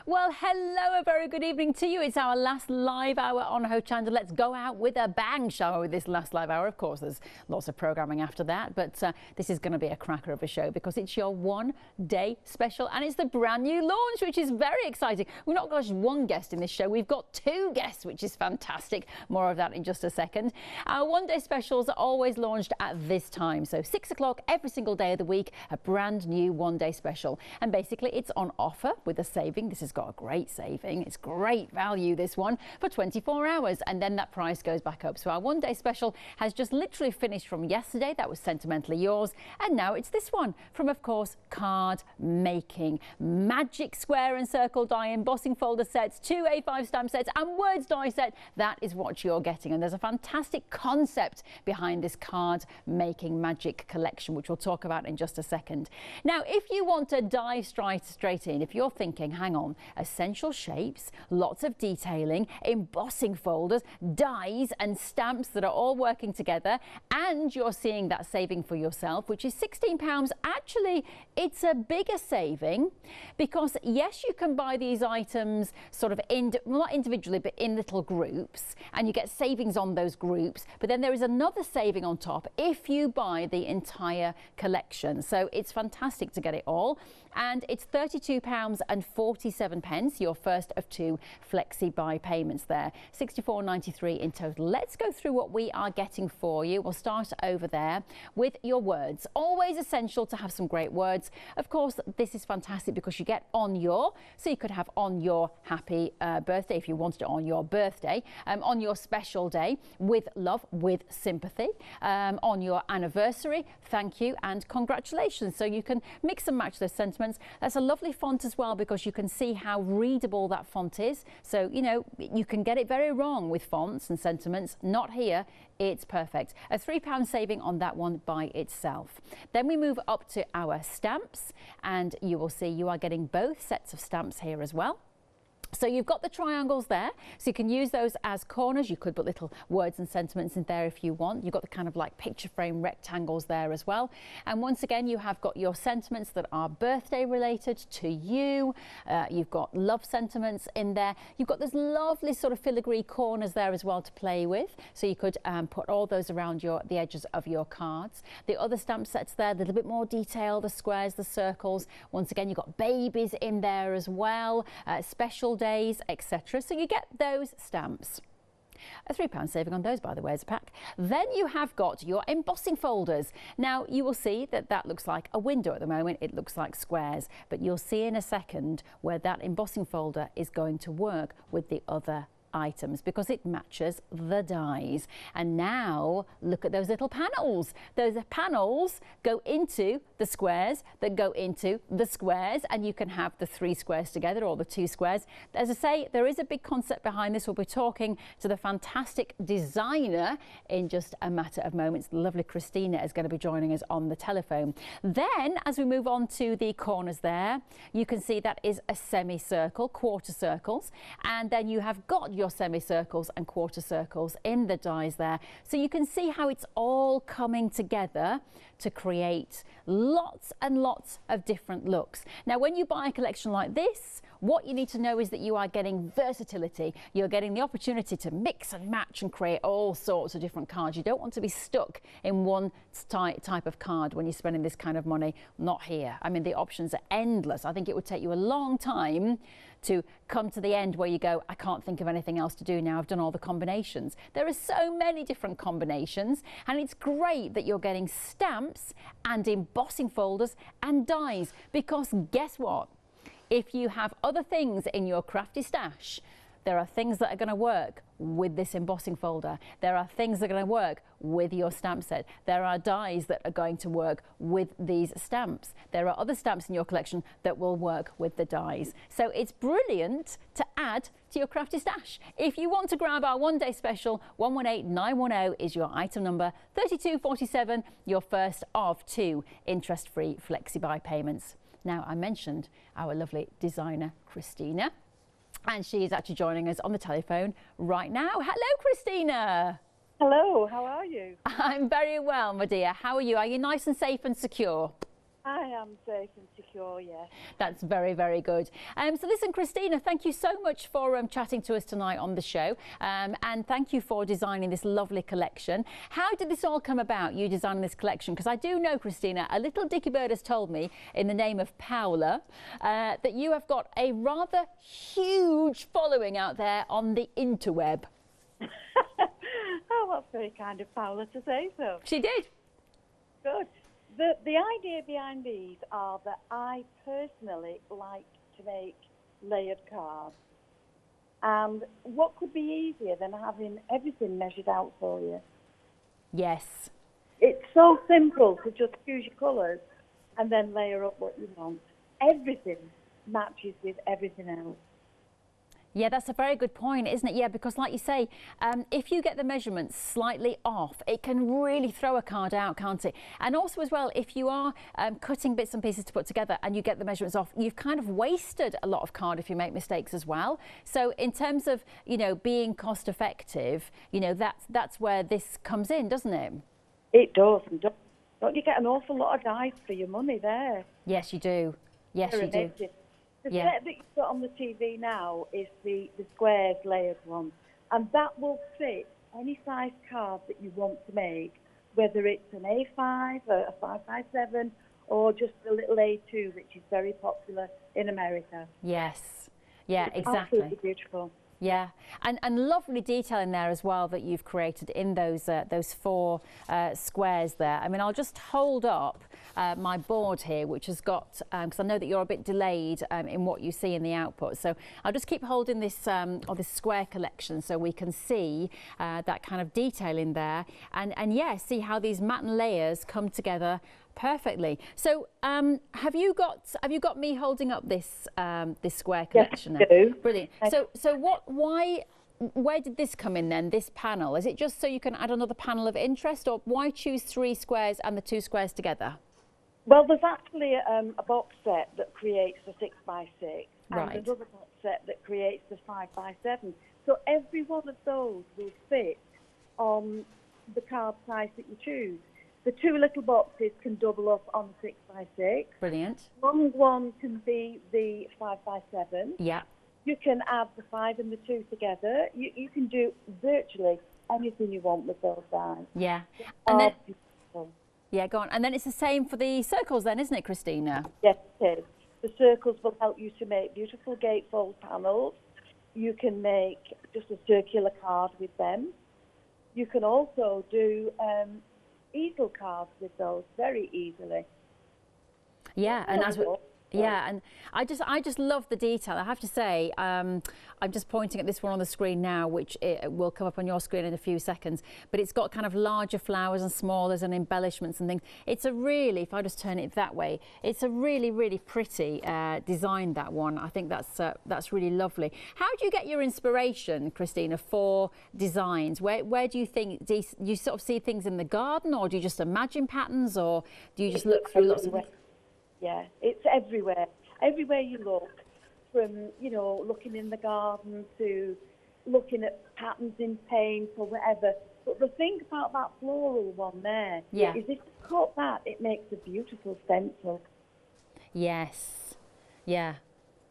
Well, hello, a very good evening to you. It's our last live hour on Hochanda. Let's go out with a bang, shall we, with this last live hour. Of course, there's lots of programming after that, but this is going to be a cracker of a show because it's your one-day special and it's the brand new launch, which is very exciting. We've not got just one guest in this show, we've got two guests, which is fantastic. More of that in just a second. Our one-day specials are always launched at this time, so 6 o'clock every single day of the week, a brand new one-day special. And basically, it's on offer with a saving. This has got a great saving. It's great value, this one, for 24 hours. And then that price goes back up. So our one-day special has just literally finished from yesterday. That was Sentimentally Yours. And now it's this one from, of course, card making. Magic square and circle die embossing folder sets, 2 A5 stamp sets and words die set. That is what you're getting. And there's a fantastic concept behind this card making magic collection, which we'll talk about in just a second. Now, if you want to dive straight in, if you're thinking, hang on, essential shapes, lots of detailing, embossing folders, dies and stamps that are all working together, and you're seeing that saving for yourself, which is £16. Actually, it's a bigger saving because yes, you can buy these items sort of not individually, but in little groups, and you get savings on those groups. But then there is another saving on top if you buy the entire collection. So it's fantastic to get it all. And it's £32.47, your first of two flexi buy payments there. £64.93 in total. Let's go through what we are getting for you. We'll start over there with your words. Always essential to have some great words. Of course, this is fantastic because you get on your, so you could have on your happy birthday if you wanted it on your birthday, on your special day, with love, with sympathy, on your anniversary, thank you and congratulations. So you can mix and match those sentiments. That's a lovely font as well because you can see how readable that font is. So, you know, you can get it very wrong with fonts and sentiments. Not here. It's perfect. A £3 saving on that one by itself. Then we move up to our stamps and you will see you are getting both sets of stamps here as well. So you've got the triangles there, so you can use those as corners. You could put little words and sentiments in there if you want. You've got the kind of like picture frame rectangles there as well. And once again, you have got your sentiments that are birthday related to you. You've got love sentiments in there. You've got those lovely sort of filigree corners there as well to play with. So you could put all those around the edges of your cards. The other stamp sets there, a little bit more detail, the squares, the circles. Once again, you've got babies in there as well, special days, etc. So you get those stamps. A £3 saving on those, by the way, as a pack. Then you have got your embossing folders. Now, you will see that that looks like a window at the moment. It looks like squares, but you'll see in a second where that embossing folder is going to work with the other items because it matches the dies. And now look at those little panels. Those panels go into the squares that go into the squares, and you can have the 3 squares together or the 2 squares. As I say, there is a big concept behind this. We'll be talking to the fantastic designer in just a matter of moments. The lovely Christina is going to be joining us on the telephone. Then as we move on to the corners there, you can see that is a semicircle, quarter circles, and then you have got your semicircles and quarter circles in the dies there. So you can see how it's all coming together to create lots and lots of different looks. Now, when you buy a collection like this, what you need to know is that you are getting versatility. You're getting the opportunity to mix and match and create all sorts of different cards. You don't want to be stuck in one type of card when you're spending this kind of money. Not here. I mean, the options are endless. I think it would take you a long time to come to the end where you go, I can't think of anything else to do now. I've done all the combinations. There are so many different combinations, and it's great that you're getting stamps and embossing folders and dies, because guess what? If you have other things in your crafty stash, there are things that are going to work with this embossing folder. There are things that are going to work with your stamp set. There are dies that are going to work with these stamps. There are other stamps in your collection that will work with the dies. So it's brilliant to add to your crafty stash. If you want to grab our one-day special, 118910 is your item number, 3247, your first of 2 interest-free flexi-buy payments. Now, I mentioned our lovely designer, Christina, and she is actually joining us on the telephone right now. Hello, Christina. Hello, how are you? I'm very well, my dear. How are you? Are you nice and safe and secure? I am safe and secure, yes. That's very, very good. So listen, Christina, thank you so much for chatting to us tonight on the show, and thank you for designing this lovely collection. How did this all come about, you designing this collection? Because I do know, Christina, a little Dicky Bird has told me, in the name of Paola, that you have got a rather huge following out there on the interweb. Oh, that's very kind of Paola to say so. She did. Good. The idea behind these are that I personally like to make layered cards. And what could be easier than having everything measured out for you? Yes. It's so simple to just choose your colours and then layer up what you want. Everything matches with everything else. Yeah, that's a very good point, isn't it? Yeah, because like you say, if you get the measurements slightly off, it can really throw a card out, can't it? And also as well, if you are cutting bits and pieces to put together and you get the measurements off, you've kind of wasted a lot of card if you make mistakes as well. So in terms of, you know, being cost effective, you know, that's where this comes in, doesn't it? It does. And don't you get an awful lot of dies for your money there? Yes, you do. Yes, you do. The set that you've got on the TV now is the squares layered one, and that will fit any size card that you want to make, whether it's an A5, a 5x7, or just a little A2, which is very popular in America. Yes, yeah, It's exactly. absolutely beautiful. Yeah, and lovely detail in there as well that you've created in those four squares there. I mean, I'll just hold up my board here, which has got, because I know that you're a bit delayed in what you see in the output. So I'll just keep holding this this square collection so we can see that kind of detail in there, and yeah, see how these matte layers come together perfectly. So have you got me holding up this this square collection? Yes, I do. Brilliant. So where did this come in then, this panel? Is it just so you can add another panel of interest, or why choose 3 squares and the 2 squares together? Well, there's actually a box set that creates the 6x6, Right. and another box set that creates the 5x7. So every one of those will fit on the card size that you choose. The 2 little boxes can double up on the 6x6. Brilliant. Long one can be the 5x7. Yeah. You can add the 5 and the 2 together. You can do virtually anything you want with those dies. Yeah. They And are then, beautiful. yeah, go on. And then it's the same for the circles then, isn't it, Christina? Yes, it is. The circles will help you to make beautiful gatefold panels. You can make just a circular card with them. You can also do easel cards with those very easily. Yeah, and as we, yeah, and I just love the detail. I have to say, I'm just pointing at this one on the screen now, which it will come up on your screen in a few seconds. But it's got kind of larger flowers and smallers and embellishments and things. It's a really, if I just turn it that way, it's a really, really pretty design, that one. I think that's really lovely. How do you get your inspiration, Christina, for designs? Where do you think, do you sort of see things in the garden, or do you just imagine patterns, or do you just look through lots of... Yeah, it's everywhere. Everywhere you look, from, you know, looking in the garden to looking at patterns in paint or whatever. But the thing about that floral one there is if you cut that, it makes a beautiful stencil. Yes. Yeah.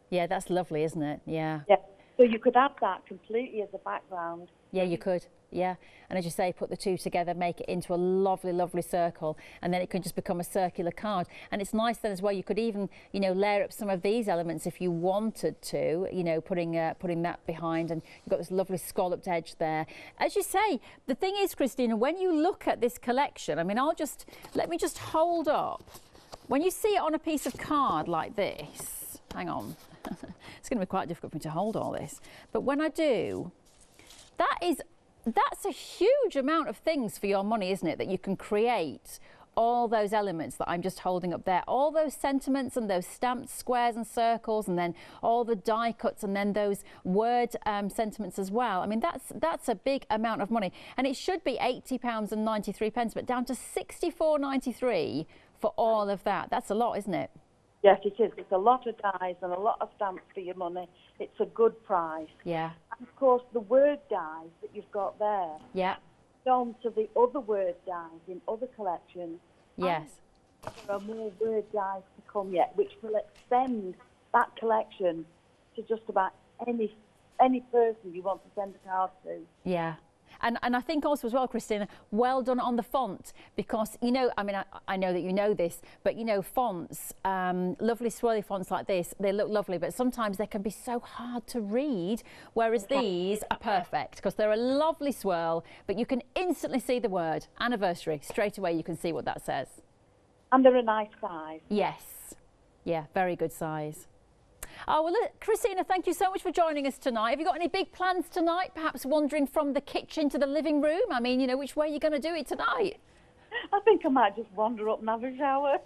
Yeah, that's lovely, isn't it? Yeah. Yeah. So you could add that completely as a background. Yeah, you could. Yeah. And as you say, put the 2 together, make it into a lovely, lovely circle, and then it can just become a circular card. And it's nice then as well, you could even, you know, layer up some of these elements if you wanted to, you know, putting that behind, and you've got this lovely scalloped edge there. As you say, the thing is, Christina, when you look at this collection, I mean, let me just hold up. When you see it on a piece of card like this, hang on, it's going to be quite difficult for me to hold all this, but when I do, that's a huge amount of things for your money, isn't it? That you can create all those elements that I'm just holding up there, all those sentiments and those stamped squares and circles, and then all the die cuts, and then those word sentiments as well. I mean, that's a big amount of money, and it should be £80.93, but down to £64.93 for all of that. That's a lot, isn't it? Yes, it is. It's a lot of dies and a lot of stamps for your money. It's a good price. Yeah. And of course, the word dies that you've got there. Yeah. On to the other word dies in other collections. Yes. there are more word dies to come yet, which will extend that collection to just about any person you want to send a card to. Yeah. And I think also as well, Christina, well done on the font, because, you know, I mean, I know that you know this, but, you know, fonts, lovely swirly fonts like this, they look lovely, but sometimes they can be so hard to read, whereas these are perfect because they're a lovely swirl, but you can instantly see the word anniversary. Straight away you can see what that says. And they're a nice size. Yes. Yeah, very good size. Oh, well, look, Christina, thank you so much for joining us tonight. Have you got any big plans tonight? Perhaps wandering from the kitchen to the living room? I mean, you know, which way are you going to do it tonight? I think I might just wander up and have a shower.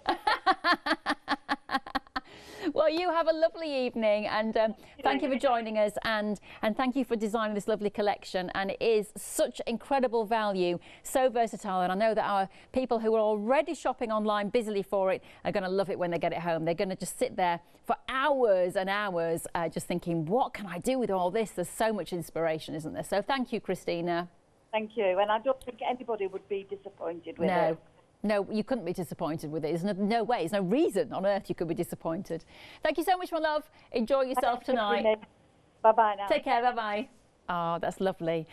Well, you have a lovely evening, and thank you for joining us, and thank you for designing this lovely collection. And it is such incredible value, so versatile, and I know that our people who are already shopping online busily for it are going to love it when they get it home. They're going to just sit there for hours and hours just thinking, what can I do with all this? There's so much inspiration, isn't there? So thank you, Christina. Thank you, and I don't think anybody would be disappointed with it. No, you couldn't be disappointed with it. There's no way, there's no reason on earth you could be disappointed. Thank you so much, my love. Enjoy yourself tonight. Bye-bye now. Take care, bye-bye. Oh, that's lovely.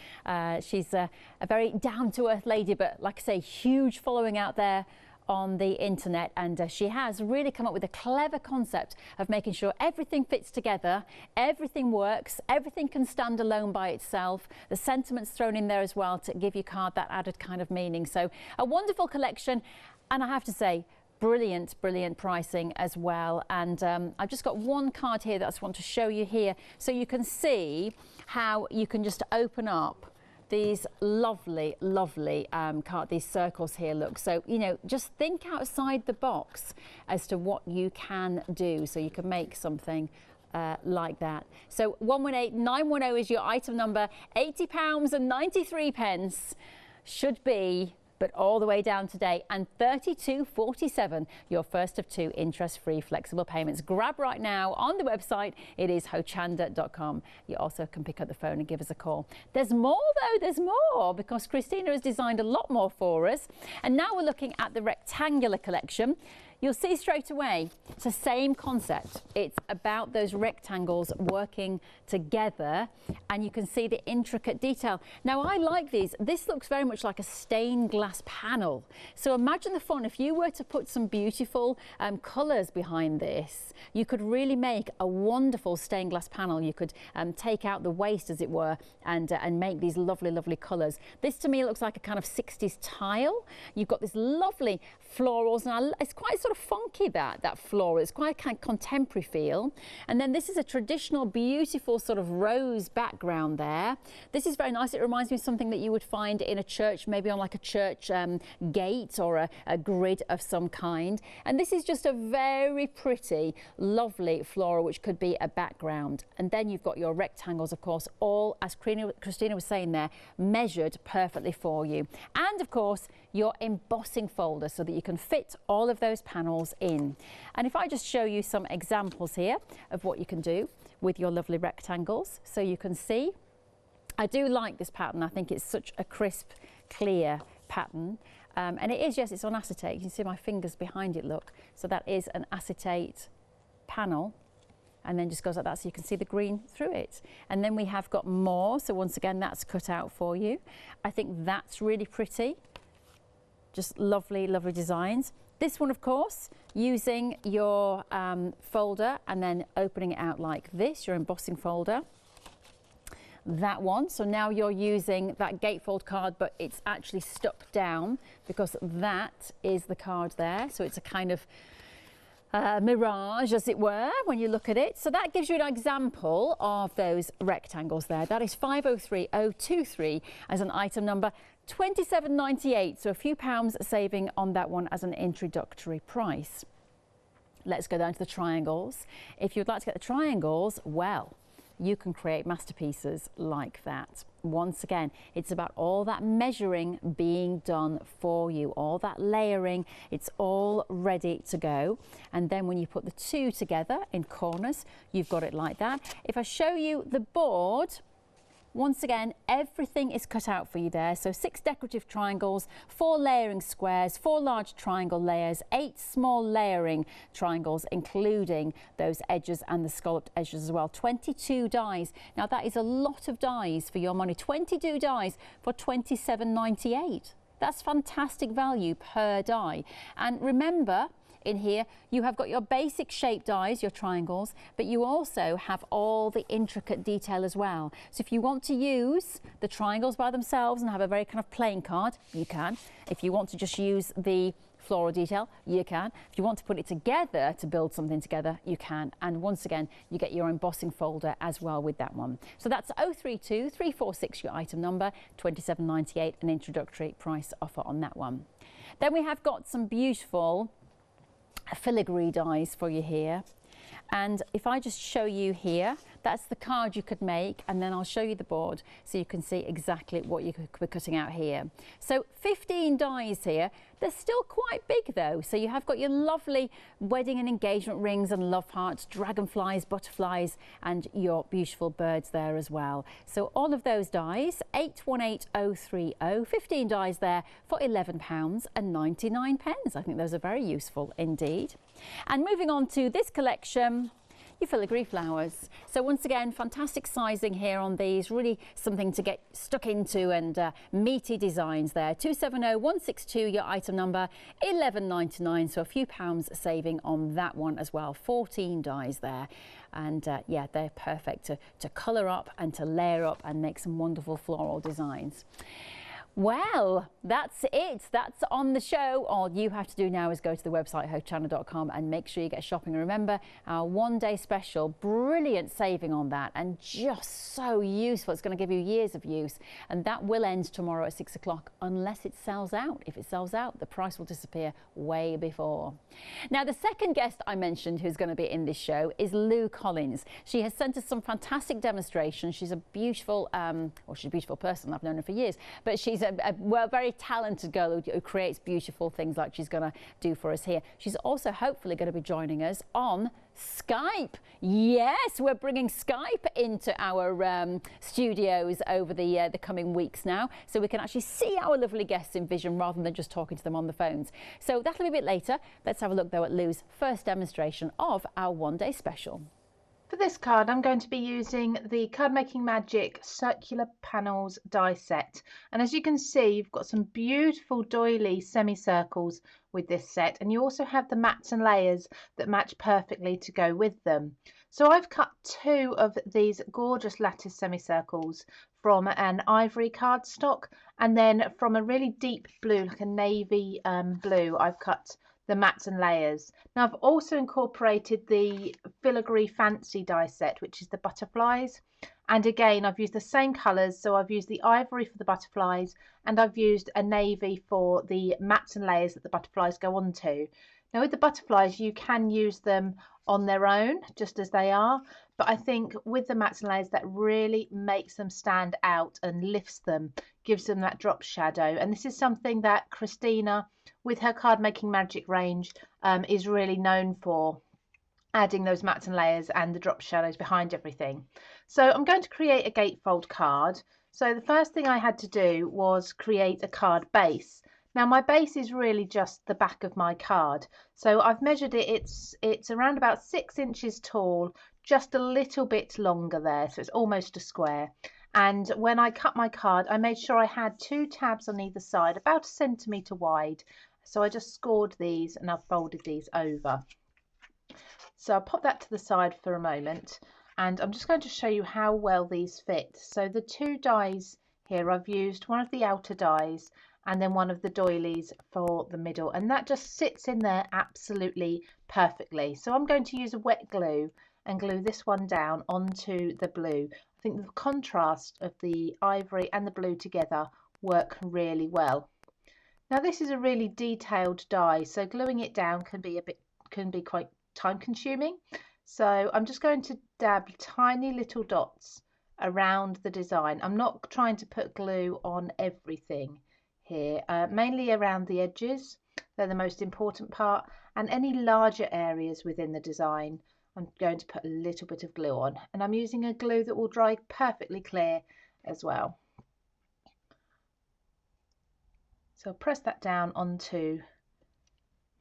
She's a very down-to-earth lady, but like I say, huge following out there on the internet, and she has really come up with a clever concept of making sure everything fits together, everything works, everything can stand alone by itself. The sentiment's thrown in there as well to give your card that added kind of meaning. So a wonderful collection, and I have to say, brilliant pricing as well. And I've just got one card here that I just want to show you here, so you can see how you can just open up these lovely these circles here. Look, so, you know, just think outside the box as to what you can do, so you can make something like that. So 118910 is your item number. £80.93 should be, but all the way down today, and £32.47, your first of two interest-free flexible payments. Grab right now on the website. It is hochanda.com. You also can pick up the phone and give us a call. There's more though, there's more, because Christina has designed a lot more for us. And now we're looking at the rectangular collection. You'll see straight away, it's the same concept. It's about those rectangles working together, and you can see the intricate detail. Now, I like these. This looks very much like a stained glass panel. So imagine the fun if you were to put some beautiful colours behind this. You could really make a wonderful stained glass panel. You could take out the waste, as it were, and make these lovely colours. This to me looks like a kind of 60s tile. You've got this lovely florals, and it's quite sort of funky, that floral. It's quite a kind of contemporary feel. And then this is a traditional, beautiful sort of rose background there. This is very nice. It reminds me of something that you would find in a church, maybe on like a church gate or a grid of some kind. And this is just a very pretty, lovely floral, which could be a background. And then you've got your rectangles, of course, all, as Christina was saying there, measured perfectly for you. And of course, your embossing folder, so that you can fit all of those panels in. And if I just show you some examples here of what you can do with your lovely rectangles, so you can see. I do like this pattern. I think it's such a crisp, clear pattern. And it is, yes, it's on acetate. You can see my fingers behind it, look. So that is an acetate panel, and then just goes like that, so you can see the green through it. And then we have got more, so once again, that's cut out for you. I think that's really pretty. Just lovely designs. This one, of course, using your folder and then opening it out like this, your embossing folder. That one, so now you're using that gatefold card, but it's actually stuck down because that is the card there. So it's a kind of mirage, as it were, when you look at it. So that gives you an example of those rectangles there. That is 503023 as an item number. £27.98, so a few pounds saving on that one as an introductory price. Let's go down to the triangles. If you'd like to get the triangles, well, you can create masterpieces like that. Once again, it's about all that measuring being done for you, all that layering, it's all ready to go. And then when you put the two together in corners, you've got it like that. If I show you the board, Once again, everything is cut out for you there. So 6 decorative triangles, 4 layering squares, 4 large triangle layers, 8 small layering triangles, including those edges and the scalloped edges as well. 22 dies. Now that is a lot of dies for your money. 22 dies for £27.98. That's fantastic value per die. And remember, in here you have got your basic shape dies, your triangles, but you also have all the intricate detail as well. So if you want to use the triangles by themselves and have a very kind of plain card, you can. If you want to just use the floral detail, you can. If you want to put it together to build something together, you can. And once again, you get your embossing folder as well with that one. So that's 032 346, your item number, £27.98, an introductory price offer on that one. Then we have got some beautiful filigree dies for you here. And if I just show you here, that's the card you could make, and then I'll show you the board so you can see exactly what you could be cutting out here. So 15 dies here. They're still quite big though. So you have got your lovely wedding and engagement rings and love hearts, dragonflies, butterflies, and your beautiful birds there as well. So all of those dies, 818030, 15 dies there for £11.99. I think those are very useful indeed. And moving on to this collection, your filigree flowers. So once again, fantastic sizing here on these, really something to get stuck into, and meaty designs there. 270162, your item number, £11.99, so a few pounds saving on that one as well. 14 dies there, and yeah, they're perfect to colour up and to layer up and make some wonderful floral designs. Well, that's it. That's on the show. All you have to do now is go to the website hochanda.com and make sure you get shopping. And remember, our one-day special, brilliant saving on that, and just so useful. It's going to give you years of use, and that will end tomorrow at 6 o'clock unless it sells out. If it sells out, the price will disappear way before. Now, the second guest I mentioned who's going to be in this show is Lou Collins. She has sent us some fantastic demonstrations. She's a beautiful, well, she's a beautiful person. I've known her for years, but she's a well, very talented girl who creates beautiful things like she's going to do for us here. She's also hopefully going to be joining us on Skype. Yes, we're bringing Skype into our studios over the coming weeks now, so we can actually see our lovely guests in vision rather than just talking to them on the phones. So that'll be a bit later. Let's have a look though at Lou's first demonstration of our one-day special. For this card, I'm going to be using the Card Making Magic Circular Panels die set. And as you can see, you've got some beautiful doily semicircles with this set. And you also have the mats and layers that match perfectly to go with them. So I've cut 2 of these gorgeous lattice semicircles from an ivory cardstock. And then from a really deep blue, like a navy blue, I've cut the mats and layers. Now I've also incorporated the Filigree Fancy die set, which is the butterflies, and again I've used the same colours, so I've used the ivory for the butterflies and I've used a navy for the mats and layers that the butterflies go onto. Now with the butterflies you can use them on their own just as they are, but I think with the mats and layers that really makes them stand out and lifts them, gives them that drop shadow. And this is something that Christina with her Card Making Magic range is really known for, adding those mats and layers and the drop shadows behind everything. So I'm going to create a gatefold card. So the first thing I had to do was create a card base. Now my base is really just the back of my card. So I've measured it, it's around about 6 inches tall, just a little bit longer there, so it's almost a square. And when I cut my card, I made sure I had 2 tabs on either side, about 1 centimetre wide. So I just scored these and I've folded these over. So I'll pop that to the side for a moment, and I'm just going to show you how well these fit. So the 2 dies here, I've used one of the outer dies and then one of the doilies for the middle, and that just sits in there absolutely perfectly. So I'm going to use a wet glue and glue this one down onto the blue. I think the contrast of the ivory and the blue together work really well. Now this is a really detailed die, so gluing it down can be quite time consuming. So I'm just going to dab tiny little dots around the design. I'm not trying to put glue on everything here, mainly around the edges. They're the most important part, and any larger areas within the design I'm going to put a little bit of glue on, and I'm using a glue that will dry perfectly clear as well. So I'll press that down onto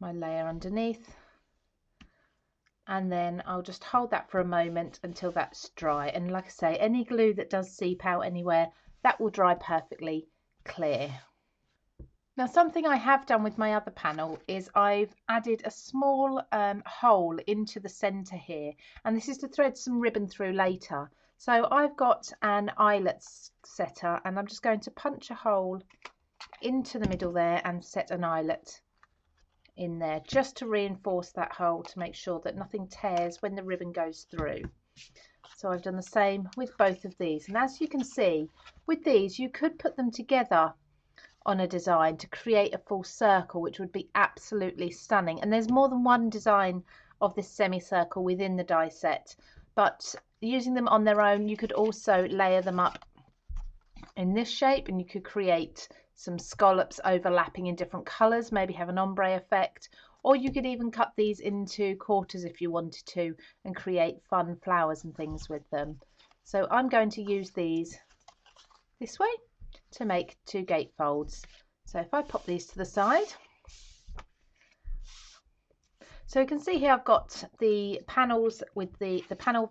my layer underneath, and then I'll just hold that for a moment until that's dry. And like I say, any glue that does seep out anywhere, that will dry perfectly clear. Now, something I have done with my other panel is I've added a small hole into the center here, and this is to thread some ribbon through later. So I've got an eyelet setter, and I'm just going to punch a hole into the middle there and set an eyelet in there just to reinforce that hole, to make sure that nothing tears when the ribbon goes through. So I've done the same with both of these, and as you can see with these, you could put them together on a design to create a full circle, which would be absolutely stunning. And there's more than one design of this semicircle within the die set, but using them on their own, you could also layer them up in this shape, and you could create some scallops overlapping in different colors, maybe have an ombre effect, or you could even cut these into quarters if you wanted to and create fun flowers and things with them. So I'm going to use these this way to make 2 gatefolds. So if I pop these to the side, so you can see here I've got the panels with the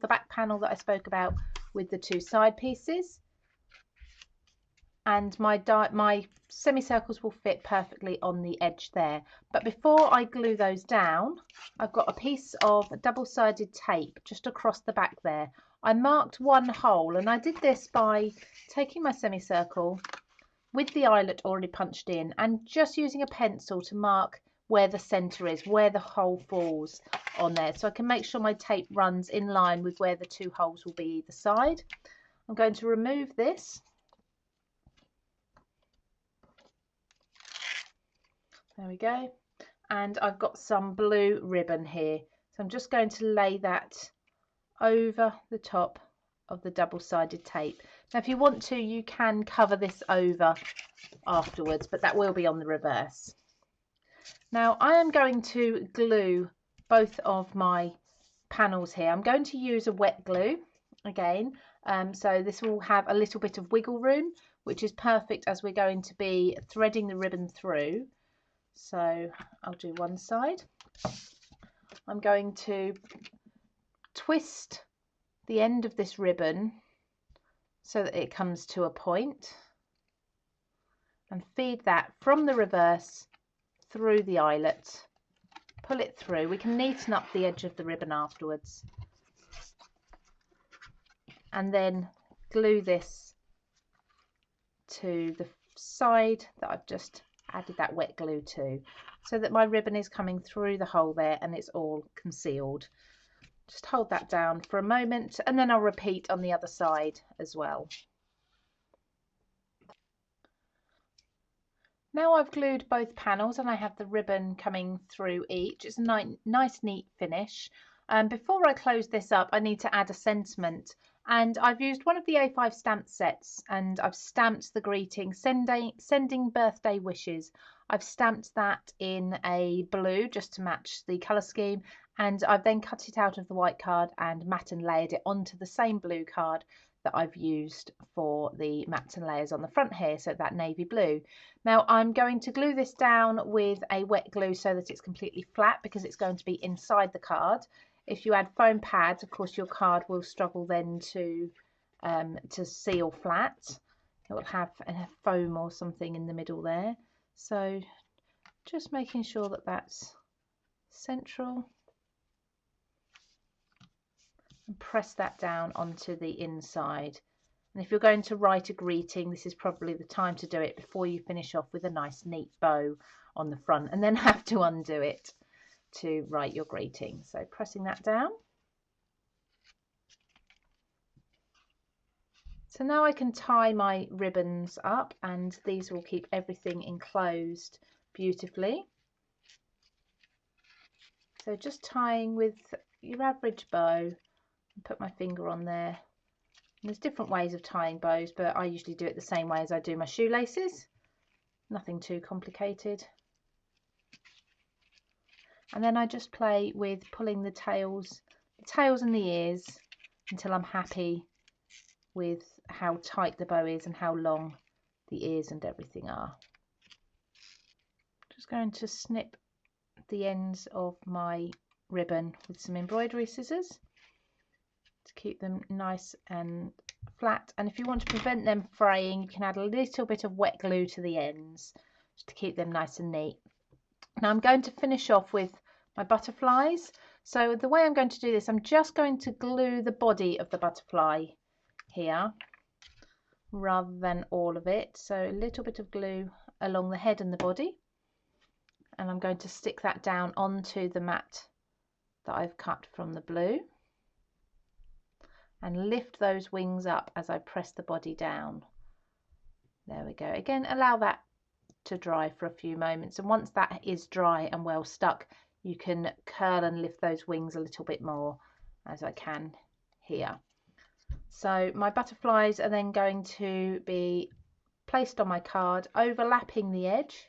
back panel that I spoke about with the 2 side pieces, and my semicircles will fit perfectly on the edge there. But before I glue those down, I've got a piece of double-sided tape just across the back there. I marked one hole, and I did this by taking my semicircle with the eyelet already punched in and just using a pencil to mark where the center is, where the hole falls on there, so I can make sure my tape runs in line with where the 2 holes will be either side. I'm going to remove this. There we go. And I've got some blue ribbon here, so I'm just going to lay that over the top of the double-sided tape. Now if you want to, you can cover this over afterwards, but that will be on the reverse. Now I am going to glue both of my panels here. I'm going to use a wet glue again, so this will have a little bit of wiggle room, which is perfect as we're going to be threading the ribbon through. So I'll do one side. I'm going to twist the end of this ribbon so that it comes to a point, and feed that from the reverse through the eyelet, pull it through. We can neaten up the edge of the ribbon afterwards, and then glue this to the side that I've just added that wet glue to, so that my ribbon is coming through the hole there and it's all concealed. Just hold that down for a moment, and then I'll repeat on the other side as well. Now I've glued both panels and I have the ribbon coming through each. It's a nice neat finish. Before I close this up, I need to add a sentiment, and I've used one of the A5 stamp sets, and I've stamped the greeting sending birthday wishes. I've stamped that in a blue just to match the colour scheme, and I've then cut it out of the white card and matte and layered it onto the same blue card that I've used for the matte and layers on the front here, so that navy blue. Now I'm going to glue this down with a wet glue so that it's completely flat, because it's going to be inside the card. If you add foam pads, of course your card will struggle then to seal flat. It will have a foam or something in the middle there. So just making sure that that's central, and press that down onto the inside. And if you're going to write a greeting, this is probably the time to do it before you finish off with a nice neat bow on the front, and then have to undo it to write your greeting. So pressing that down. So now I can tie my ribbons up, and these will keep everything enclosed beautifully. So just tying with your average bow, put my finger on there. And there's different ways of tying bows, but I usually do it the same way as I do my shoelaces. Nothing too complicated. And then I just play with pulling the tails and the ears until I'm happy with how tight the bow is and how long the ears and everything are. Just going to snip the ends of my ribbon with some embroidery scissors to keep them nice and flat, and if you want to prevent them fraying, you can add a little bit of wet glue to the ends just to keep them nice and neat. Now I'm going to finish off with my butterflies. So the way I'm going to do this, I'm just going to glue the body of the butterfly here rather than all of it. So a little bit of glue along the head and the body, and I'm going to stick that down onto the mat that I've cut from the blue and lift those wings up as I press the body down. There we go. Again, allow that to dry for a few moments, and once that is dry and well stuck, you can curl and lift those wings a little bit more, as I can here. So my butterflies are then going to be placed on my card, overlapping the edge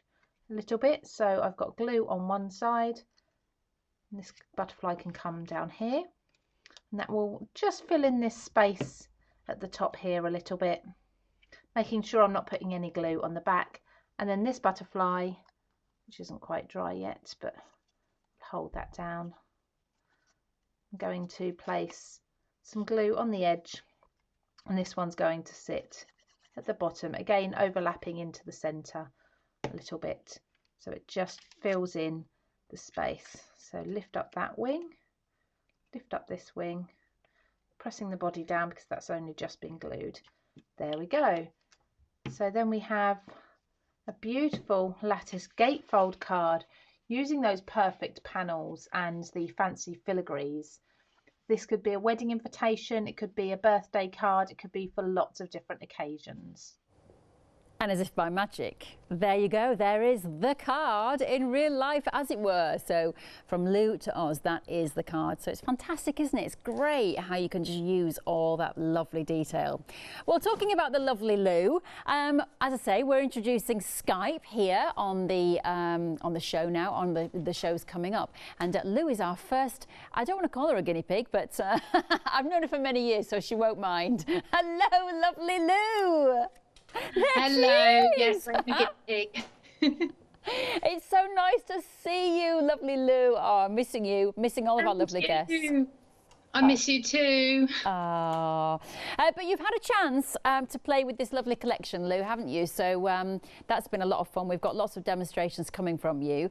a little bit. So I've got glue on one side, and this butterfly can come down here, and that will just fill in this space at the top here a little bit, making sure I'm not putting any glue on the back. And then this butterfly, which isn't quite dry yet, but hold that down, I'm going to place some glue on the edge, and this one's going to sit at the bottom, again overlapping into the center a little bit, so it just fills in the space. So lift up that wing, lift up this wing, pressing the body down because that's only just been glued. There we go. So then we have a beautiful lattice gatefold card using those perfect panels and the fancy filigrees. This could be a wedding invitation, it could be a birthday card, it could be for lots of different occasions. And as if by magic, there you go, there is the card in real life, as it were. So from Lou to Oz, that is the card. So it's fantastic, isn't it? It's great how you can just use all that lovely detail. Well, talking about the lovely Lou, as I say, we're introducing Skype here on the show now, on the shows coming up. And Lou is our first, I don't want to call her a guinea pig, but I've known her for many years, so she won't mind. Hello, lovely Lou. Hello, yes, I'm a guinea pig. It's so nice to see you, lovely Lou. Oh, I'm missing you, missing all of our lovely guests. I miss you too. But you've had a chance to play with this lovely collection, Lou, haven't you? So that's been a lot of fun. We've got lots of demonstrations coming from you.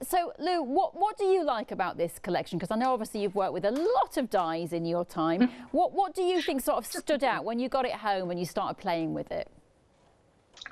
So Lou, what do you like about this collection? Because I know obviously you've worked with a lot of dies in your time. What do you think sort of stood out when you got it home and you started playing with it?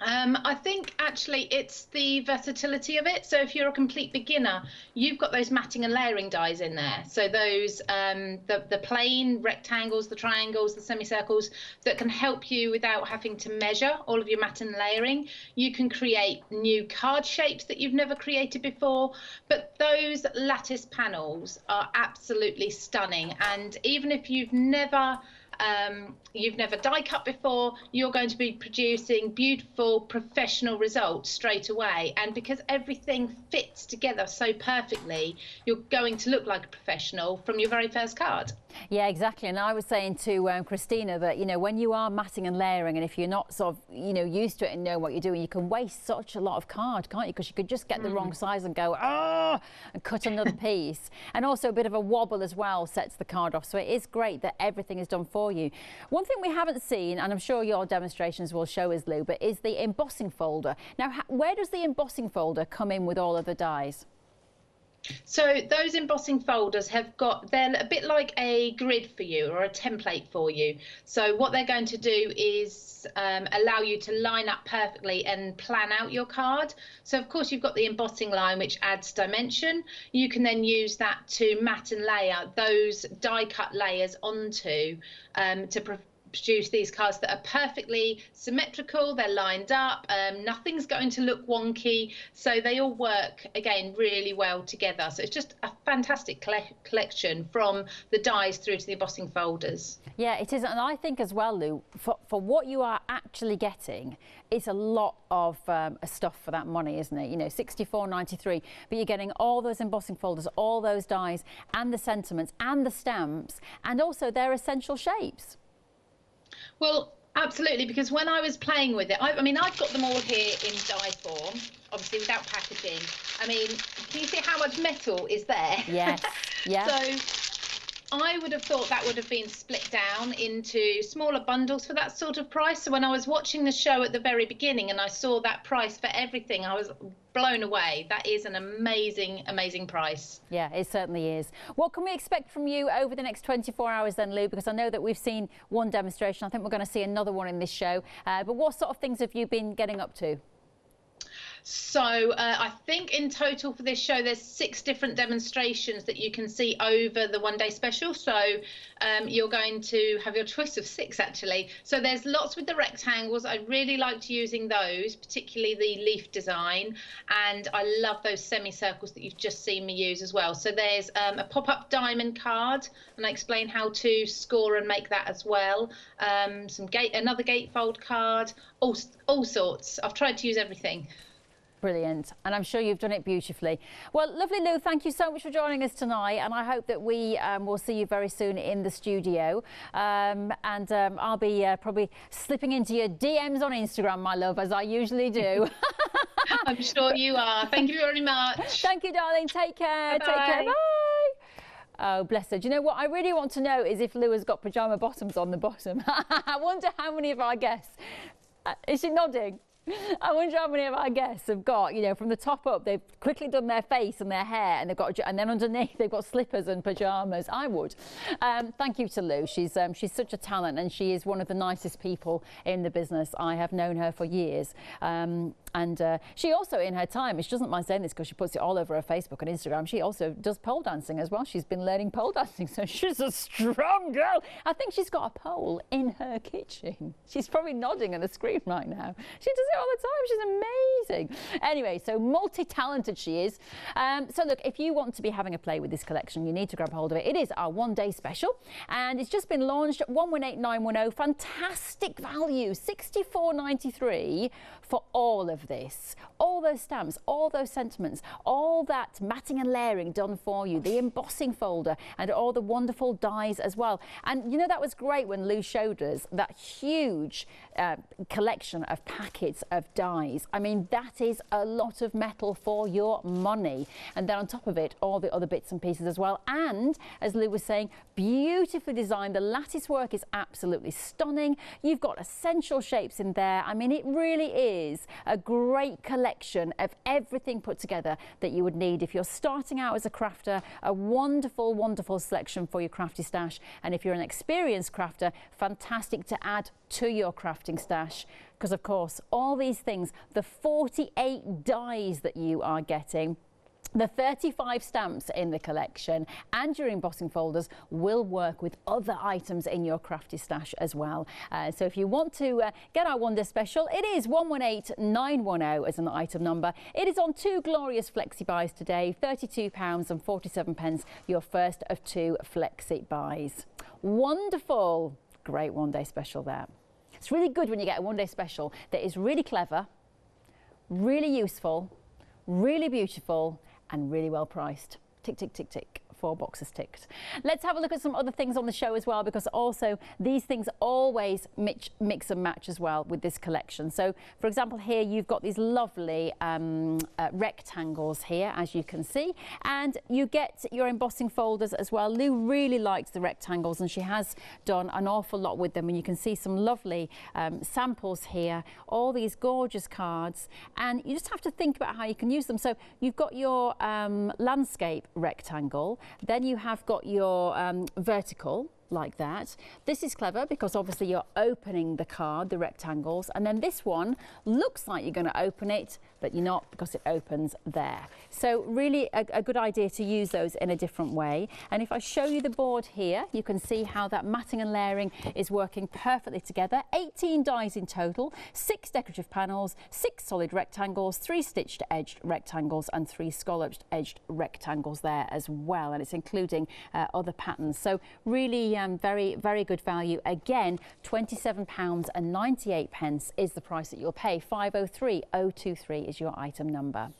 I think actually it's the versatility of it. So if you're a complete beginner, you've got those matting and layering dies in there. So those the plain rectangles, the triangles, the semicircles that can help you without having to measure all of your mat and layering. You can create new card shapes that you've never created before. But those lattice panels are absolutely stunning. And even if you've never die cut before, you're going to be producing beautiful professional results straight away. And because everything fits together so perfectly, you're going to look like a professional from your very first card. Yeah, exactly. And I was saying to Christina that, you know, when you are matting and layering, and if you're not sort of, you know, used to it and know what you're doing, you can waste such a lot of card, can't you? Because you could just get the wrong size and go, and cut another piece. And also a bit of a wobble as well sets the card off. So it is great that everything is done for you. One thing we haven't seen, and I'm sure your demonstrations will show us, Lou, but is the embossing folder. Now, where does the embossing folder come in with all of the dies? So those embossing folders they're a bit like a grid for you or a template for you. So what they're going to do is allow you to line up perfectly and plan out your card. So of course you've got the embossing line, which adds dimension. You can then use that to mat and layer those die cut layers onto to produce these cards that are perfectly symmetrical, they're lined up, nothing's going to look wonky, so they all work again really well together. So it's just a fantastic collection from the dies through to the embossing folders. Yeah, it is, and I think as well, Lou, for what you are actually getting, it's a lot of stuff for that money, isn't it? You know, $64.93, but you're getting all those embossing folders, all those dies, and the sentiments, and the stamps, and also their essential shapes. Well, absolutely, because when I was playing with it, I mean, I've got them all here in die form, obviously without packaging. I mean, can you see how much metal is there? Yes, yeah. So I would have thought that would have been split down into smaller bundles for that sort of price. So when I was watching the show at the very beginning and I saw that price for everything, I was blown away. That is an amazing, amazing price. Yeah, it certainly is. What can we expect from you over the next 24 hours then, Lou? Because I know that we've seen one demonstration. I think we're going to see another one in this show. But what sort of things have you been getting up to? So I think in total for this show, there's 6 different demonstrations that you can see over the one-day special. So you're going to have your choice of 6, actually. So there's lots with the rectangles. I really liked using those, particularly the leaf design. And I love those semicircles that you've just seen me use as well. So there's a pop-up diamond card, and I explain how to score and make that as well. Another gatefold card, all sorts. I've tried to use everything. Brilliant, and I'm sure you've done it beautifully. Well, lovely, Lou, thank you so much for joining us tonight, and I hope that we will see you very soon in the studio. I'll be probably slipping into your DMs on Instagram, my love, as I usually do. I'm sure you are. Thank you very much. Thank you, darling. Take care. Bye-bye. Take care. Bye. Oh, bless her. Do you know what I really want to know is if Lou has got pyjama bottoms on the bottom. I wonder how many of our guests... is she nodding? I wonder how many of our guests have got, you know, from the top up, they've quickly done their face and their hair, and and then underneath they've got slippers and pyjamas. I would. Thank you to Lou. She's such a talent, and she is one of the nicest people in the business. I have known her for years. She also, in her time, she doesn't mind saying this because she puts it all over her Facebook and Instagram, she also does pole dancing as well. She's been learning pole dancing, so she's a strong girl. I think she's got a pole in her kitchen. She's probably nodding at the screen right now. She does it all the time. She's amazing. Anyway, so multi-talented she is. So look, if you want to be having a play with this collection, you need to grab hold of it. It is our one-day special, and it's just been launched at 118910. Fantastic value, $64.93 for all of this. All those stamps, all those sentiments, all that matting and layering done for you, the embossing folder, and all the wonderful dies as well. And you know, that was great when Lou showed us that huge collection of packets of dies. I mean, that is a lot of metal for your money. And then on top of it, all the other bits and pieces as well. And as Lou was saying, beautifully designed. The lattice work is absolutely stunning. You've got essential shapes in there. I mean, it really is a great collection of everything put together that you would need if you're starting out as a crafter. A wonderful, wonderful selection for your crafty stash. And if you're an experienced crafter, fantastic to add to your crafting stash. Because of course, all these things, the 48 dies that you are getting, the 35 stamps in the collection, and your embossing folders will work with other items in your crafty stash as well. So if you want to get our one-day special, it is 118910 as an item number. It is on 2 glorious flexi buys today, £32.47, your first of 2 flexi buys. Wonderful. Great one-day special there. It's really good when you get a one-day special that is really clever, really useful, really beautiful, and really well priced. Tick, tick, tick, tick. 4 boxes ticked. Let's have a look at some other things on the show as well, because also these things always mix and match as well with this collection. So for example, here you've got these lovely rectangles here, as you can see, and you get your embossing folders as well. Lou really likes the rectangles, and she has done an awful lot with them, and you can see some lovely samples here, all these gorgeous cards, and you just have to think about how you can use them. So you've got your landscape rectangle, then you have got your vertical like that. This is clever because obviously you're opening the card, the rectangles, and then this one looks like you're going to open it, but you're not because it opens there. So really a good idea to use those in a different way. And if I show you the board here, you can see how that matting and layering is working perfectly together. 18 dies in total, 6 decorative panels, 6 solid rectangles, 3 stitched edged rectangles, and 3 scalloped edged rectangles there as well. And it's including other patterns. So really very, very good value. Again, £27.98 is the price that you'll pay. 503023 is your item number.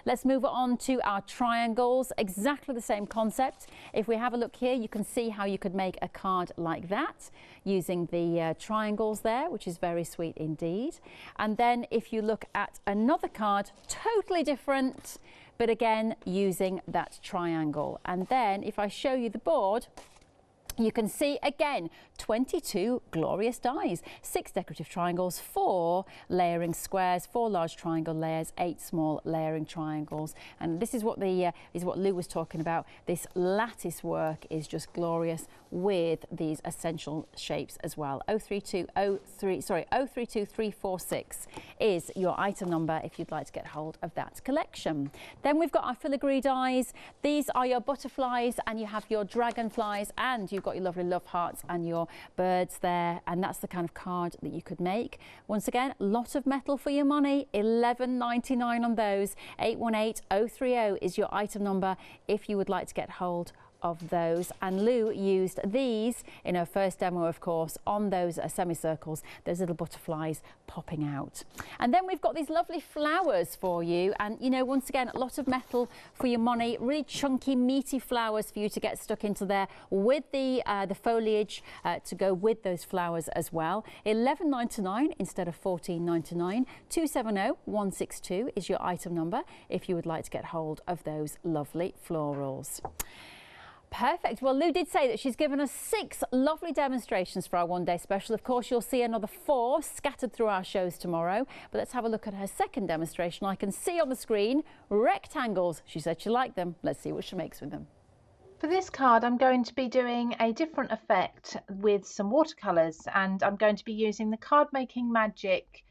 Let's move on to our triangles. Exactly the same concept. If we have a look here, you can see how you could make a card like that using the triangles there, which is very sweet indeed. And then if you look at another card, totally different, but again using that triangle. And then if I show you the board, you can see again 22 glorious dies, 6 decorative triangles, 4 layering squares, 4 large triangle layers, 8 small layering triangles. And this is what Lou was talking about. This lattice work is just glorious with these essential shapes as well. 032346 is your item number if you'd like to get hold of that collection. Then we've got our Filigree dies. These are your butterflies, and you have your dragonflies, and you've got your lovely love hearts and your birds there, and that's the kind of card that you could make. Once again, lot of metal for your money, £11.99 on those. 818030 is your item number if you would like to get hold of those. And Lou used these in her first demo, of course, on those semicircles, those little butterflies popping out. And then we've got these lovely flowers for you, and you know, once again, a lot of metal for your money, really chunky meaty flowers for you to get stuck into there with the foliage to go with those flowers as well. £11.99 instead of £14.99. 270162 is your item number if you would like to get hold of those lovely florals. Perfect. Well, Lou did say that she's given us 6 lovely demonstrations for our one-day special. Of course, you'll see another 4 scattered through our shows tomorrow. But let's have a look at her second demonstration. I can see on the screen rectangles. She said she liked them. Let's see what she makes with them. For this card, I'm going to be doing a different effect with some watercolours, and I'm going to be using the Card Making Magic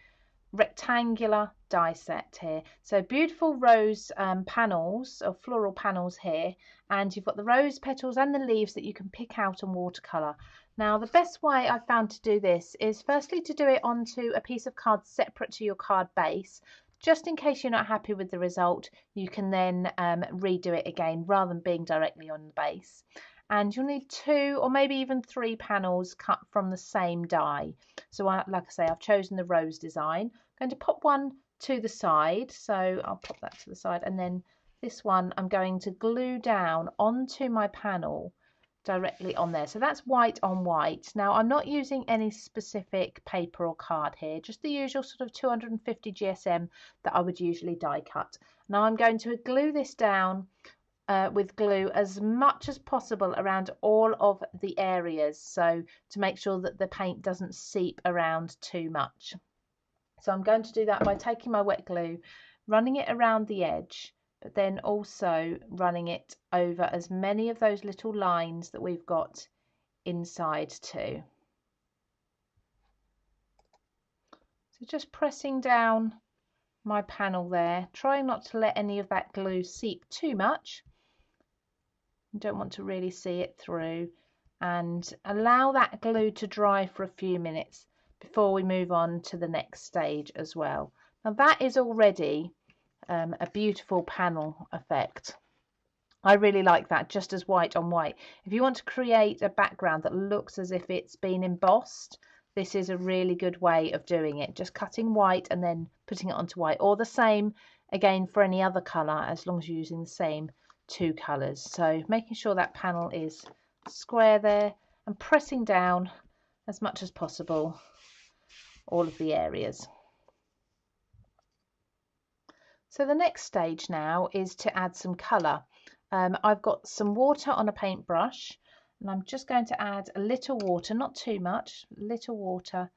rectangular die set here. So beautiful rose panels, or floral panels here, and you've got the rose petals and the leaves that you can pick out and watercolour. Now, the best way I've found to do this is firstly to do it onto a piece of card separate to your card base. Just in case you're not happy with the result, you can then redo it again rather than being directly on the base. And you'll need 2 or maybe even 3 panels cut from the same die. So like I say, I've chosen the rose design. I'm going to pop one to the side, so I'll pop that to the side, and then this one I'm going to glue down onto my panel directly on there. So that's white on white. Now, I'm not using any specific paper or card here, just the usual sort of 250 GSM that I would usually die cut. Now I'm going to glue this down with glue as much as possible around all of the areas, so to make sure that the paint doesn't seep around too much. So I'm going to do that by taking my wet glue, running it around the edge, but then also running it over as many of those little lines that we've got inside too. So just pressing down my panel there, trying not to let any of that glue seep too much. You don't want to really see it through, and allow that glue to dry for a few minutes before we move on to the next stage as well. Now that is already a beautiful panel effect. I really like that, just as white on white. If you want to create a background that looks as if it's been embossed, this is a really good way of doing it. Just cutting white and then putting it onto white, or the same again for any other colour, as long as you're using the same 2 colours. So making sure that panel is square there and pressing down as much as possible all of the areas. So the next stage now is to add some colour. I've got some water on a paintbrush, and I'm just going to add a little water, not too much, little water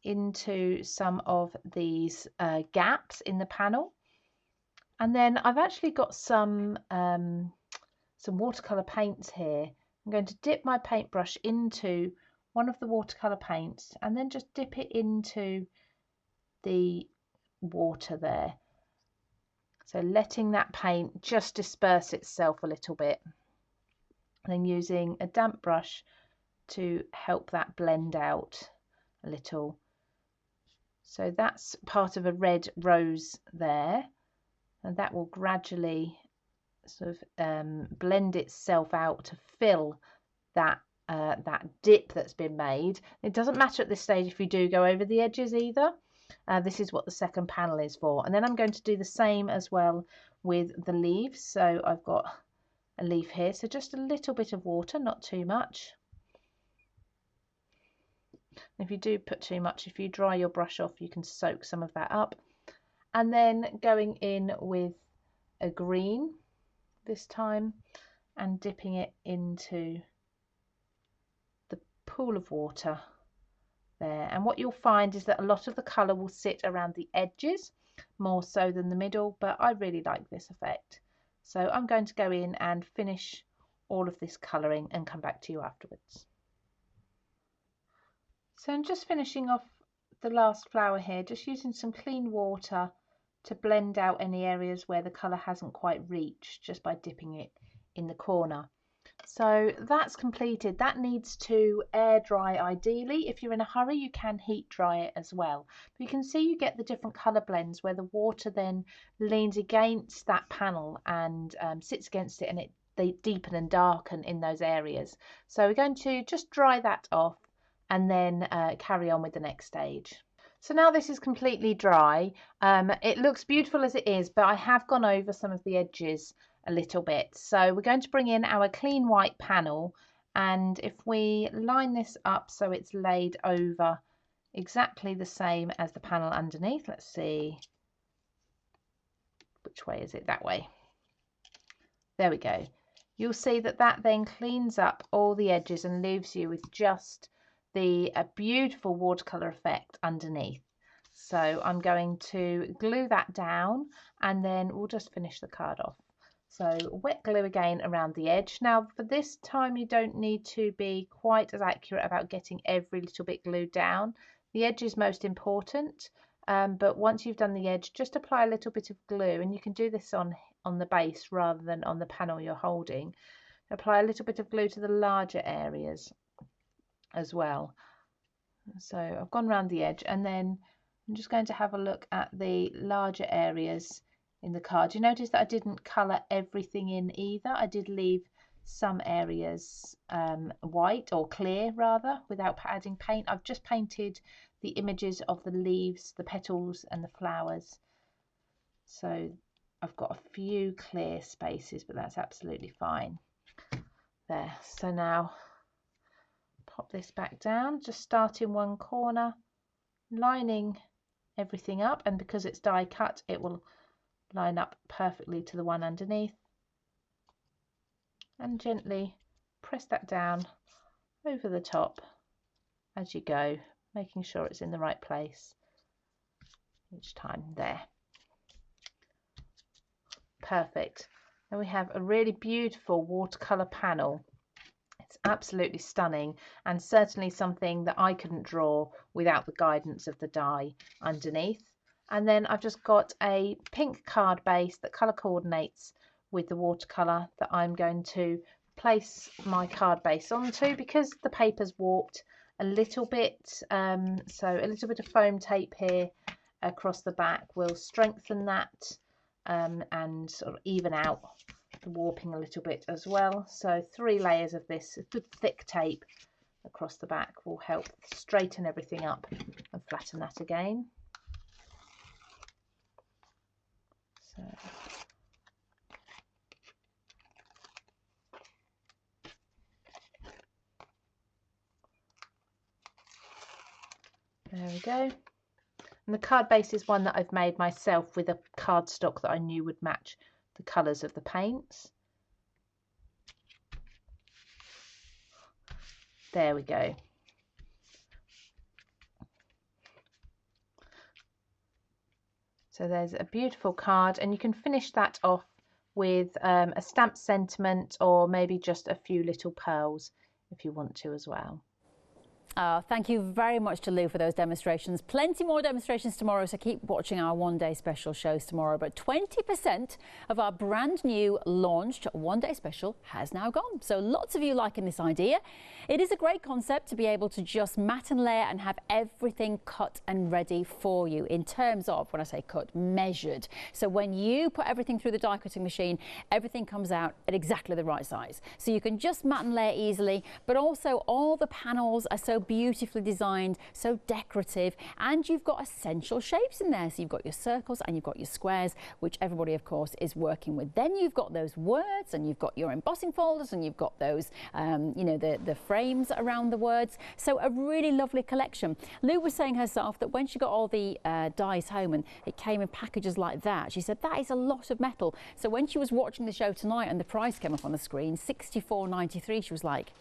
into some of these gaps in the panel. And then I've actually got some watercolour paints here. I'm going to dip my paintbrush into one of the watercolour paints and then just dip it into the water there. So letting that paint just disperse itself a little bit, and then using a damp brush to help that blend out a little. So that's part of a red rose there, and that will gradually sort of blend itself out to fill that that dip that's been made. It doesn't matter at this stage if you do go over the edges either. This is what the second panel is for. And then I'm going to do the same as well with the leaves. So I've got a leaf here, so just a little bit of water, not too much. If you do put too much, if you dry your brush off, you can soak some of that up. And then going in with a green this time and dipping it into the pool of water there. And what you'll find is that a lot of the colour will sit around the edges more so than the middle, but I really like this effect. So I'm going to go in and finish all of this colouring and come back to you afterwards. So I'm just finishing off the last flower here, just using some clean water to blend out any areas where the colour hasn't quite reached, just by dipping it in the corner. So that's completed. That needs to air dry ideally. If you're in a hurry, you can heat dry it as well. But you can see you get the different colour blends where the water then leans against that panel and sits against it, and they deepen and darken in those areas. So we're going to just dry that off and then carry on with the next stage. So now this is completely dry. It looks beautiful as it is, but I have gone over some of the edges a little bit. So we're going to bring in our clean white panel, and if we line this up so it's laid over exactly the same as the panel underneath, let's see, which way is it? That way. There we go. You'll see that that then cleans up all the edges and leaves you with just the beautiful watercolour effect underneath. So I'm going to glue that down and then we'll just finish the card off. So wet glue again around the edge. Now for this time you don't need to be quite as accurate about getting every little bit glued down. The edge is most important, but once you've done the edge, just apply a little bit of glue, and you can do this on the base rather than on the panel you're holding. Apply a little bit of glue to the larger areas as well. So I've gone around the edge, and then I'm just going to have a look at the larger areas in the card. You notice that I didn't colour everything in either. I did leave some areas white, or clear rather, without adding paint. I've just painted the images of the leaves, the petals and the flowers. So I've got a few clear spaces, but that's absolutely fine. There. So now pop this back down, just start in one corner, lining everything up, and because it's die cut it will line up perfectly to the one underneath, and gently press that down over the top as you go, making sure it's in the right place each time. There. Perfect. Then we have a really beautiful watercolor panel. It's absolutely stunning, and certainly something that I couldn't draw without the guidance of the die underneath. And then I've just got a pink card base that colour coordinates with the watercolour that I'm going to place my card base onto, because the paper's warped a little bit. So a little bit of foam tape here across the back will strengthen that and sort of even out the warping a little bit as well. So 3 layers of this good thick tape across the back will help straighten everything up and flatten that again. So there we go. And the card base is one that I've made myself with a cardstock that I knew would match the colours of the paints. There we go. So there's a beautiful card, and you can finish that off with a stamped sentiment, or maybe just a few little pearls if you want to as well. Thank you very much to Lou for those demonstrations. Plenty more demonstrations tomorrow, so keep watching our one-day special shows tomorrow. But 20% of our brand new launched one-day special has now gone. So lots of you liking this idea. It is a great concept to be able to just mat and layer and have everything cut and ready for you in terms of, when I say cut, measured. So when you put everything through the die cutting machine, everything comes out at exactly the right size. So you can just mat and layer easily, but also all the panels are so beautifully designed, so decorative, and you've got essential shapes in there. So you've got your circles and you've got your squares, which everybody of course is working with. Then you've got those words and you've got your embossing folders and you've got those you know, the frames around the words. So a really lovely collection. Lou was saying herself that when she got all the dies home and it came in packages like that, she said that is a lot of metal. So when she was watching the show tonight and the price came up on the screen, $64.93, she was like,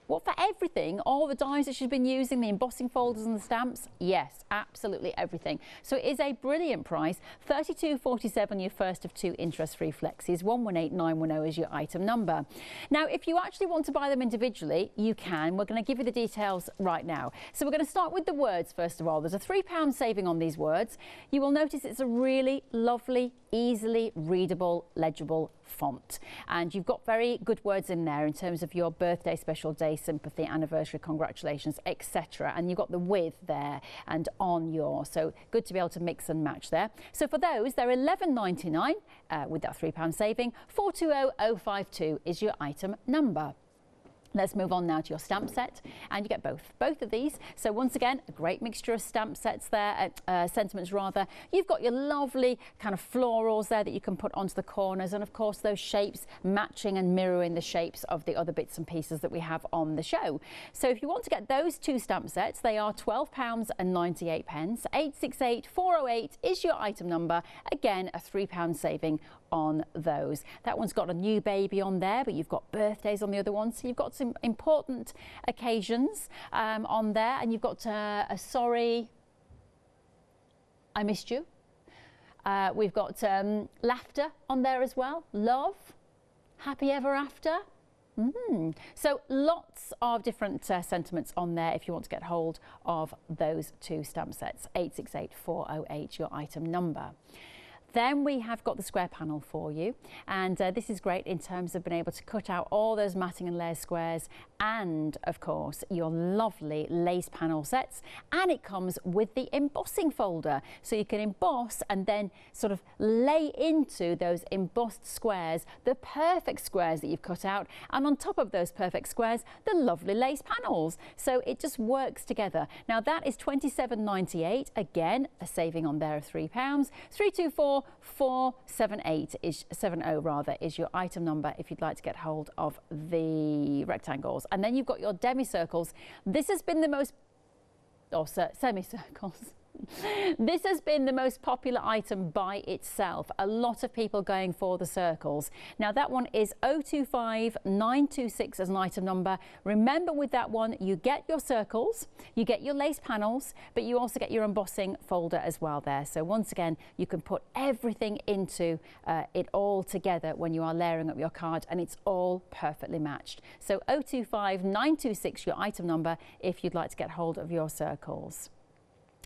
what, for everything? All the dies that she's been using, the embossing folders and the stamps? Yes, absolutely everything. So it is a brilliant price. $32.47, your first of 2 interest-free flexis. 118910 is your item number. Now, if you actually want to buy them individually, you can. We're going to give you the details right now. So we're going to start with the words first of all. There's a £3 saving on these words. You will notice it's a really lovely, easily readable, legible font, and you've got very good words in there in terms of your birthday, special day, sympathy, anniversary, congratulations, etc. And you've got the with there and on your, so good to be able to mix and match there. So for those, they're $11.99 with that £3 saving. 420052 is your item number. Let's move on now to your stamp set, and you get both of these. So once again, a great mixture of stamp sets there, sentiments rather. You've got your lovely kind of florals there that you can put onto the corners, and of course those shapes matching and mirroring the shapes of the other bits and pieces that we have on the show. So if you want to get those 2 stamp sets, they are £12.98. 868408 is your item number. Again, a £3 saving on those. That one's got a new baby on there, but you've got birthdays on the other one, so you've got some important occasions on there, and you've got a sorry I missed you. We've got laughter on there as well, love, happy ever after. So lots of different sentiments on there if you want to get hold of those 2 stamp sets. 868408 your item number. Then we have got the square panel for you, and this is great in terms of being able to cut out all those matting and layer squares, and of course your lovely lace panel sets, and it comes with the embossing folder, so you can emboss and then sort of lay into those embossed squares the perfect squares that you've cut out, and on top of those perfect squares the lovely lace panels. So it just works together. Now that is $27.98, again a saving on there of £3. 324478 is 70 rather is your item number if you'd like to get hold of the rectangles. And then you've got your Demi Circles. This has been the most, or semicircles. This has been the most popular item by itself. A lot of people going for the circles. Now that one is 025926 as an item number. Remember, with that one you get your circles, you get your lace panels, but you also get your embossing folder as well there. So once again, you can put everything into it all together when you are layering up your card, and it's all perfectly matched. So 025926 your item number if you'd like to get hold of your circles.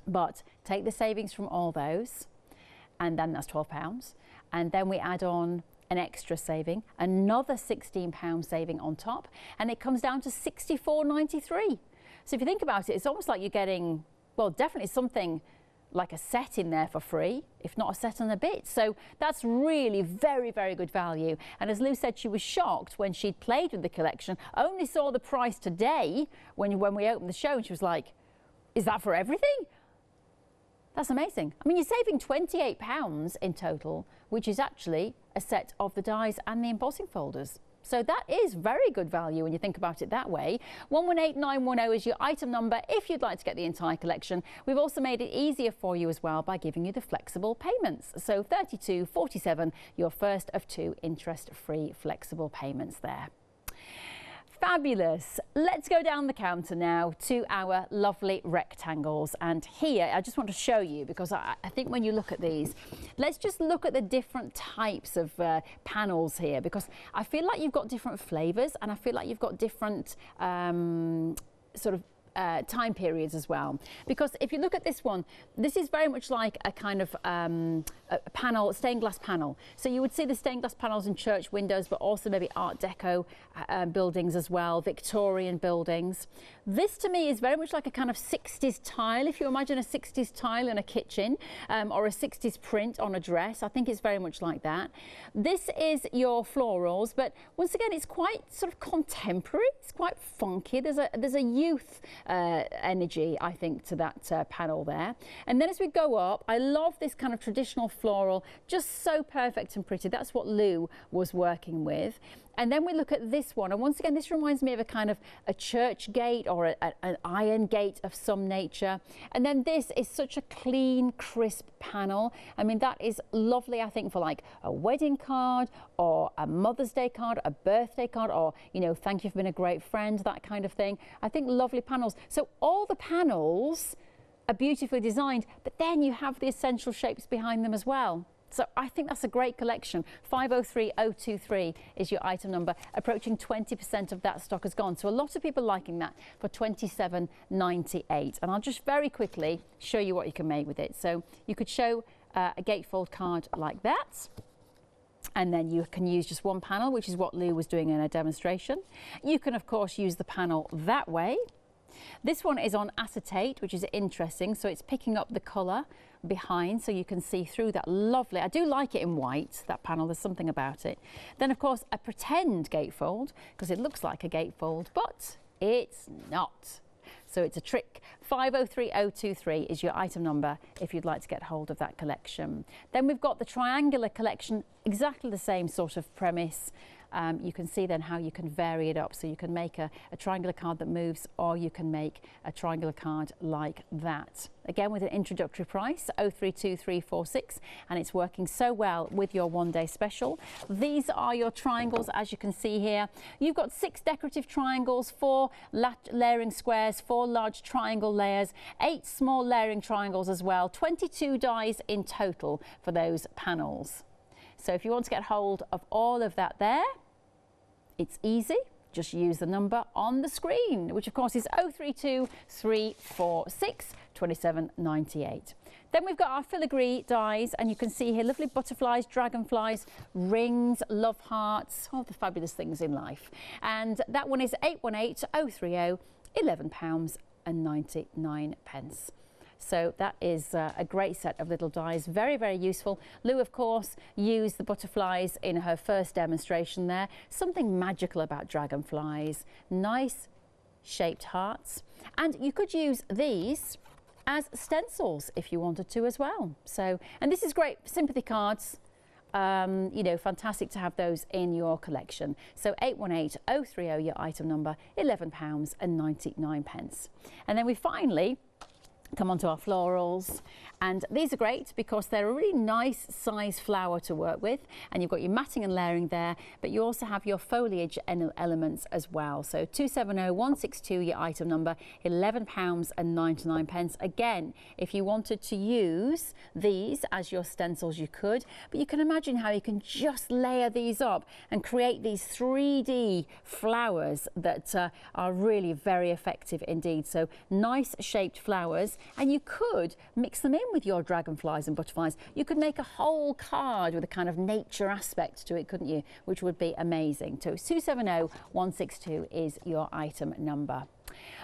But take the savings from all those, and then that's £12, and then we add on an extra saving, another £16 saving on top, and it comes down to $64.93. So if you think about it, it's almost like you're getting, well, definitely something like a set in there for free, if not a set and a bit. So that's really very, very good value. And as Lou said, she was shocked when she'd played with the collection, only saw the price today when we opened the show, and she was like, is that for everything? That's amazing. I mean, you're saving £28 in total, which is actually a set of the dies and the embossing folders. So that is very good value when you think about it that way. 118910 is your item number if you'd like to get the entire collection. We've also made it easier for you as well by giving you the flexible payments. So $32.47, your first of 2 interest-free flexible payments there. Fabulous. Let's go down the counter now to our lovely rectangles, and here I just want to show you, because I think when you look at these, let's just look at the different types of panels here, because I feel like you've got different flavors, and I feel like you've got different sort of time periods as well. Because if you look at this one, this is very much like a kind of a panel, stained glass panel. So you would see the stained glass panels in church windows, but also maybe Art Deco buildings as well, Victorian buildings. This to me is very much like a kind of 60s tile. If you imagine a 60s tile in a kitchen or a 60s print on a dress, I think it's very much like that. This is your florals, but once again, it's quite sort of contemporary. It's quite funky. There's a youth energy, I think, to that panel there. And then as we go up, I love this kind of traditional floral, just so perfect and pretty. That's what Lou was working with. And then we look at this one, and once again, this reminds me of a kind of a church gate or an iron gate of some nature. And then this is such a clean, crisp panel. I mean, that is lovely, I think, for like a wedding card or a Mother's Day card, a birthday card, or, you know, thank you for being a great friend, that kind of thing. I think lovely panels. So all the panels are beautifully designed, but then you have the essential shapes behind them as well. So I think that's a great collection. 503023 is your item number. Approaching 20% of that stock has gone. So a lot of people liking that for $27.98. And I'll just very quickly show you what you can make with it. So you could show a gatefold card like that. And then you can use just one panel, which is what Lou was doing in a demonstration. You can, of course, use the panel that way. This one is on acetate, which is interesting. So it's picking up the colour behind, so you can see through that. Lovely. I do like it in white, that panel. There's something about it. Then, of course, a pretend gatefold, because it looks like a gatefold, but it's not. So it's a trick. 503023 is your item number if you'd like to get hold of that collection. Then we've got the triangular collection, exactly the same sort of premise. You can see then how you can vary it up. So you can make a triangular card that moves, or you can make a triangular card like that. Again, with an introductory price, 032346, and it's working so well with your one-day special. These are your triangles, as you can see here. You've got 6 decorative triangles, 4 layering squares, 4 large triangle layers, 8 small layering triangles as well, 22 dies in total for those panels. So if you want to get hold of all of that there, it's easy. Just use the number on the screen, which of course is 032346 27.98. Then we've got our Filigree Dies, and you can see here lovely butterflies, dragonflies, rings, love hearts, all the fabulous things in life. And that one is 818030, £11.99. So that is a great set of little dies, very, very useful. Lou, of course, used the butterflies in her first demonstration there. Something magical about dragonflies, nice shaped hearts. And you could use these as stencils if you wanted to as well. So, and this is great, sympathy cards. You know, fantastic to have those in your collection. So 818030, your item number, £11.99. And then we finally come on to our florals, and these are great because they're a really nice size flower to work with, and you've got your matting and layering there, but you also have your foliage elements as well. So 270162, your item number, £11.99. Again, if you wanted to use these as your stencils, you could, but you can imagine how you can just layer these up and create these 3D flowers that are really very effective indeed. So nice shaped flowers. And you could mix them in with your dragonflies and butterflies. You could make a whole card with a kind of nature aspect to it, couldn't you? Which would be amazing. So 270162 is your item number.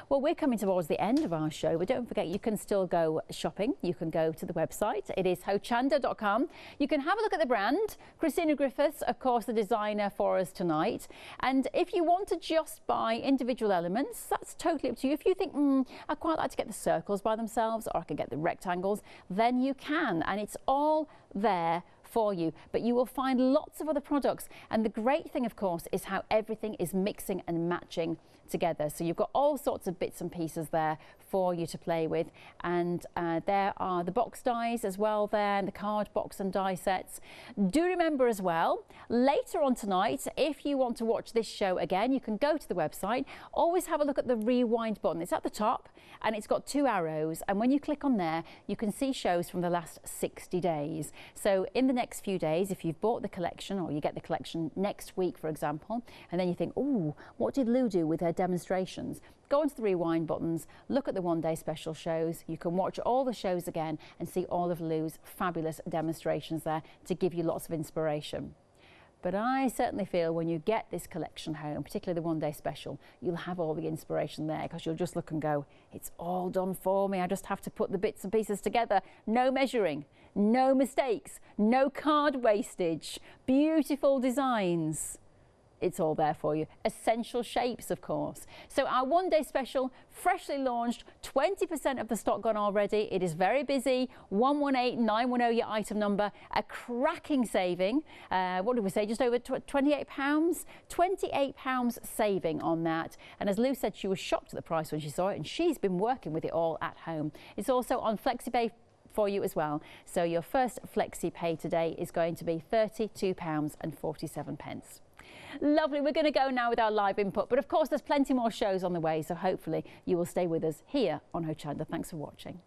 Well, we're coming towards the end of our show, but don't forget you can still go shopping. You can go to the website. It is hochanda.com. You can have a look at the brand. Christina Griffiths, of course, the designer for us tonight. And if you want to just buy individual elements, that's totally up to you. If you think, I'd quite like to get the circles by themselves, or I can get the rectangles, then you can. And it's all there for you, but you will find lots of other products. And the great thing, of course, is how everything is mixing and matching together. So you've got all sorts of bits and pieces there for you to play with, and there are the box dies as well there, and the card box and die sets. Do remember as well, later on tonight, if you want to watch this show again, you can go to the website. Always have a look at the rewind button. It's at the top and it's got 2 arrows, and when you click on there you can see shows from the last 60 days. So in the next few days, if you've bought the collection, or you get the collection next week for example, and then you think, oh, what did Lou do with her demonstrations? go onto the rewind buttons, look at the one-day special shows. You can watch all the shows again and see all of Lou's fabulous demonstrations there to give you lots of inspiration. But I certainly feel when you get this collection home, particularly the one-day special, you'll have all the inspiration there, because you'll just look and go, it's all done for me. I just have to put the bits and pieces together. No measuring, no mistakes, no card wastage, beautiful designs. It's all there for you. Essential shapes, of course. So our one-day special, freshly launched, 20% of the stock gone already. It is very busy. 118910 your item number. A cracking saving. What did we say? Just over £28? £28 saving on that. And as Lou said, she was shocked at the price when she saw it, and she's been working with it all at home. It's also on FlexiPay for you as well. So your first FlexiPay today is going to be £32.47. Lovely. We're going to go now with our live input, but of course there's plenty more shows on the way, so hopefully you will stay with us here on Hochanda. Thanks for watching.